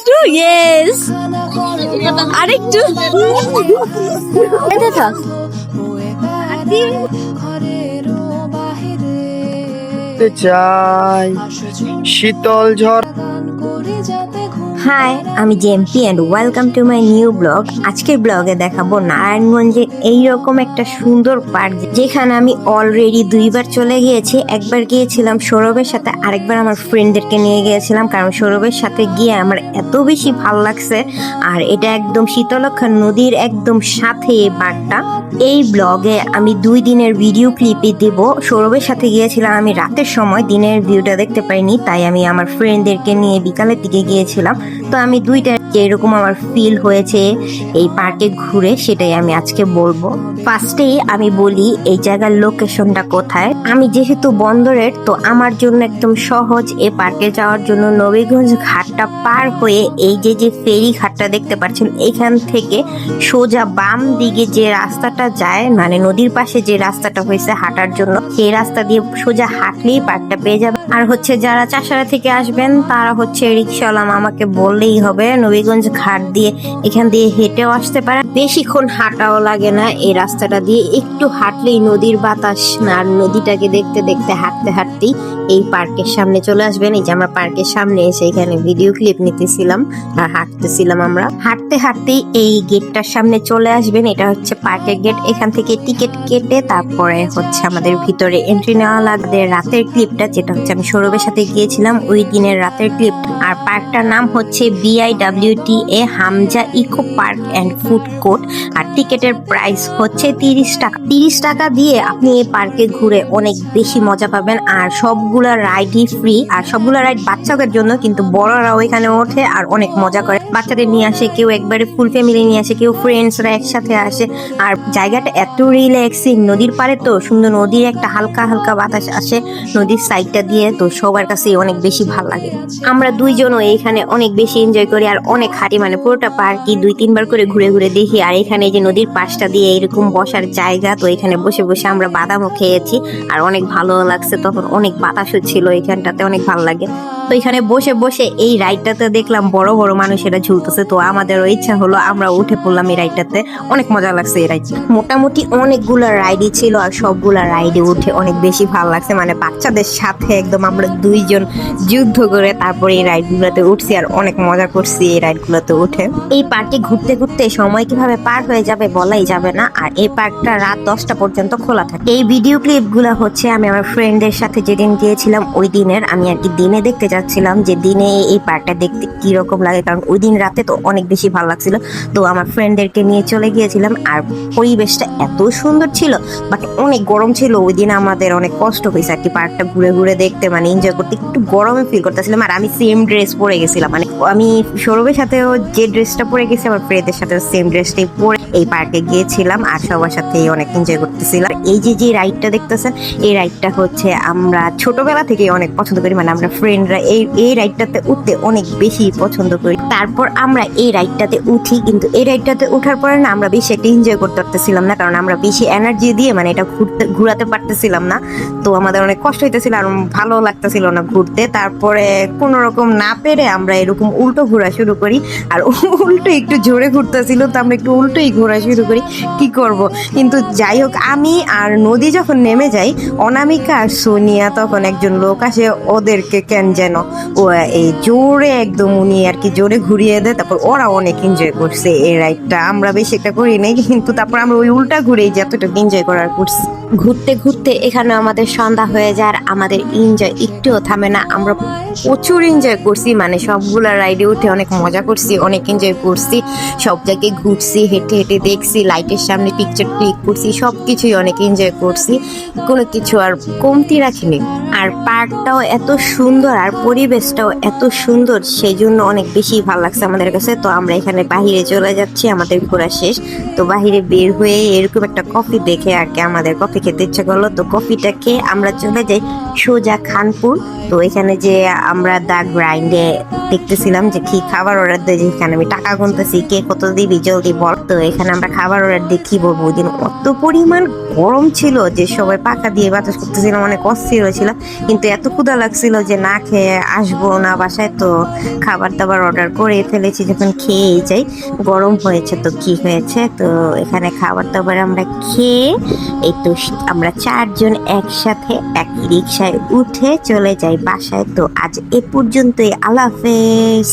আরেকটু ইয়েস আরেকটু এতে থাক চাই শীতল ঝড়। হাই, আমি জেম্পি and welcome to my new blog. আজকের ব্লগে দেখাবো নারায়ণগঞ্জের এইরকম একটা সুন্দর পার্ক, যেখানে আমি অলরেডি দুইবার চলে গিয়েছি। একবার গিয়েছিলাম সৌরভের সাথে, আরেকবার আমার ফ্রেন্ডদেরকে নিয়ে গিয়েছিলাম, কারণ সৌরভের সাথে গিয়ে আমার এত বেশি ভালো লাগছে। আর এটা একদম শীতলক্ষা নদীর একদম সাথে এই পার্কটা। এই ব্লগে আমি 2 দিনের ভিডিও ক্লিপই দেব। সৌরভের সাথে গিয়েছিলাম আমি রাতের সময়, দিনের ভিউটা দেখতে পাইনি, তাই আমি আমার ফ্রেন্ডদেরকে নিয়ে বিকালের দিকে গিয়েছিলাম। তো আমি দুইটা যেরকম আমার ফিল হয়েছে এই পার্কে ঘুরে, সেটাই আমি আজকে বলবো। ফার্স্টেই আমি বলি এই জায়গার লোকেশনটা কোথায়। আমি যেহেতু বন্দরের, তো আমার জন্য একদম সহজ এই পার্কে যাওয়ার জন্য। নবীগঞ্জ ঘাটটা পার হয়ে এই যে ফেরি ঘাটটা দেখতে পাচ্ছেন, এখান থেকে সোজা বাম দিকে যে রাস্তাটা যায়, মানে নদীর পাশে যে রাস্তাটা হয়েছে হাঁটার জন্য, সেই রাস্তা দিয়ে সোজা হাঁটলেই পার্কটা পেয়ে যাবে। আর হচ্ছে যারা চাষারা থেকে আসবেন, তারা হচ্ছে রিক্সাওয়ালা আমাকে বললেই হবে নবীগঞ্জ ঘাট দিয়ে এখান দিয়ে হেঁটেও আসতে পারে। বেশিক্ষণ হাঁটাও লাগে না, এই রাস্তাটা দিয়ে একটু হাঁটলেই নদীর বাতাস আর নদীটাকে দেখতে দেখতে হাঁটতে হাঁটতেই এই পার্কের সামনে চলে আসবেন। এই যে আমরা পার্কের সামনে এসে এখানে ভিডিও ক্লিপ নিতেছিলাম আর হাঁটতেছিলাম। আমরা হাঁটতে হাঁটতেই এই গেটটার সামনে চলে আসবেন। এটা হচ্ছে পার্কের গেট। এখান থেকে টিকিট কেটে তারপরে হচ্ছে আমাদের ভিতরে এন্ট্রি নেওয়া লাগবে। রাতের ক্লিপটা, যেটা হচ্ছে আমি সৌরভের সাথে গিয়েছিলাম ওই দিনের রাতের ক্লিপ। আর পার্কটার নাম হচ্ছে BIWTA Hamza eco park and food court. আর টিকিটের প্রাইস হচ্ছে 30 টাকা। 30 টাকা দিয়ে আপনি এই পার্কে ঘুরে অনেক বেশি মজা পাবেন। আর সবগুলা রাইডই ফ্রি, আর সবগুলা রাইড বাচ্চাদের জন্য, কিন্তু বড়রাও এখানে ওঠে আর অনেক মজা করে। বাচ্চাদের নিয়ে আসে, কেউ একবারে ফুল ফ্যামিলি নিয়ে আসে, কেউ ফ্রেন্ডসরা একসাথে আসে। আর জায়গাটা এত রিল্যাক্সিং, নদীর পাড়ে তো সুন্দর, নদীর একটা হালকা হালকা বাতাস আসে নদীর সাইডটা দিয়ে, তো সবার কাছে অনেক বেশি ভালো লাগে। আমরা দুইজনও এখানে অনেক বেশি এনজয় করি আর অনেক হাঁটি, মানে পুরোটা পার্কই 2-3 বার করে ঘুরে ঘুরে দেখি। আর এখানে যে নদীর পাশটা দিয়ে এরকম বসার জায়গা, তো এখানে বসে বসে আমরা বাদামও খেয়েছি আর অনেক ভালো লাগছে। তখন অনেক বাতাসও ছিল এখানটাতে, অনেক ভালো লাগে। তো এখানে বসে বসে এই রাইডটাতে দেখলাম বড় বড় মানুষেরা ঝুলতেছে, তো আমাদেরও ইচ্ছা হলো, আমরা উঠে পড়লাম এই রাইডটাতে। অনেক মজা লাগছে এই রাইড। মোটামুটি অনেকগুলা রাইডই ছিল আর সবগুলা রাইডে উঠে অনেক বেশি ভালো লাগছে। মানে বাচ্চাদের সাথে একদম আমরা দুইজন যুদ্ধ করে তারপরে এই রাইডগুলোতে উঠছি আর অনেক মজা করছি এই রাইডগুলোতে উঠে। এই পার্কে ঘুরতে ঘুরতে সময় কিভাবে পার হয়ে যাবে বলাই যাবে না। আর এই পার্কটা রাত 10টা পর্যন্ত খোলা থাকে। এই ভিডিও ক্লিপগুলো হচ্ছে আমি আমার ফ্রেন্ডদের সাথে যেদিন গিয়েছিলাম ওই দিনের। আমি আর কি দিনে দেখতে যাচ্ছিলাম যে দিনে এই পার্কটা দেখতে কি রকম লাগে, কারণ ওই দিন রাতে তো অনেক বেশি ভালো লাগছিল। তো আমার ফ্রেন্ডদেরকে নিয়ে চলে গিয়েছিলাম। আর পরিবেশটা এত সুন্দর ছিল, বাট অনেক গরম ছিল ওই দিন। আমাদের অনেক কষ্ট হয়েছে আর কি পার্কটা ঘুরে ঘুরে দেখতে, মানে এনজয় করতে। একটু গরমে ফিল করতেছিলাম। আর আমি সেম ড্রেস পরে গেছিলাম, মানে আমি সৌরভের সাথেও যে ড্রেসটা পরে গেছি, আমার ফ্রেন্ডদের সাথে সেম ড্রেসটাই পরে এই পার্কে গিয়েছিলাম আর সবার সাথে অনেক এনজয় করতেছিলাম। এই যে রাইডটা দেখতেছেন, এই রাইডটা হচ্ছে আমরা ছোটবেলা থেকে অনেক পছন্দ করি, মানে আমরা ফ্রেন্ডরা এই রাইডটাতে উঠতে অনেক বেশি পছন্দ করি। তারপর আমরা এই রাইডটাতে উঠি, কিন্তু এই রাইডটাতে উঠার পরে না আমরা বেশি একটা এনজয় করতে পারতেছিলাম না, কারণ আমরা বেশি এনার্জি দিয়ে মানে এটা ঘুরাতে পারতেছিলাম না। তো আমাদের অনেক কষ্ট হইতেছিল আর ভালো লাগতেছিল না ঘুরতে। তারপরে কোনো রকম না পেরে আমরা এরকম উল্টো ঘোরা শুরু করি, আর উল্টো একটু জোরে ঘুরতেছিল, তো আমরা একটু উল্টোই ঘোরা শুরু করি। কি করব, কিন্তু যাই হোক, আমি আর নদী যখন নেমে যাই, অনামিকা আর সোনিয়া, তখন একজন লোক আসে ওদেরকে কেন যেন ও এই জোরে একদম উনি আর কি জোরে ঘুরিয়ে দেয়। তারপর ওরা অনেক এনজয় করছে এই রাইডটা। আমরা বেশি একটা করি নাই, কিন্তু তারপর আমরা ওই উল্টা ঘুরেই যতটুকু এনজয় করার করছি। ঘুরতে ঘুরতে এখানে আমাদের সন্ধ্যা হয়ে যায় আর আমাদের এনজয় একটুও থামে না। আমরা প্রচুর এনজয় করছি, মানে সবগুলা রাইডে উঠে অনেক মজা করছি, অনেক এনজয় করছি। সব জায়গায় ঘুরছি, হেঁটে হেঁটে দেখছি, লাইটের সামনে পিকচার ক্লিক করছি, সবকিছুই অনেক এনজয় করছি, কোনো কিছু আর কমতি রাখিনি। আর পার্কটাও এত সুন্দর আর পরিবেশটাও এত সুন্দর, সেই জন্য অনেক বেশি ভালো লাগছে আমাদের কাছে। তো আমরা এখানে বাহিরে চলে যাচ্ছি, আমাদের ঘোরা শেষ। তো বাহিরে বের হয়ে এরকম একটা কফি দেখে আর কি আমাদের কফি খেতে ইচ্ছা করলো। তো কফিটা খেয়ে আমরা চলে যাই সোজা খানপুর। তো এখানে যে আমরা দা গ্রাইন্ডে দেখতেছিলাম যে কি খাবার অর্ডার দেয়, যেখানে আমি টাকা গুনতেছি কে কত দিবি জলদি বল। তো এখানে আমরা খাবার অর্ডার দিয়ে কি বলবো, ওই দিন অত পরিমাণ গরম ছিল যে সবাই পাকা দিয়ে বাতাস করতেছিলাম, অনেক অস্থির হয়েছিল। কিন্তু এত ক্ষুধা লাগছিল যে না খেয়ে আসবো না বাসায়, তো খাবার দাবার অর্ডার করে ফেলেছি। যখন খেয়ে যাই গরম হয়েছে তো কি হয়েছে, তো এখানে খাবার দাবার আমরা খেয়ে এই তো আমরা 4 জন একসাথে এক রিক্সায় উঠে চলে যাই বাসায়। তো আজ এ পর্যন্তই, আল্লাহ হাফেজ।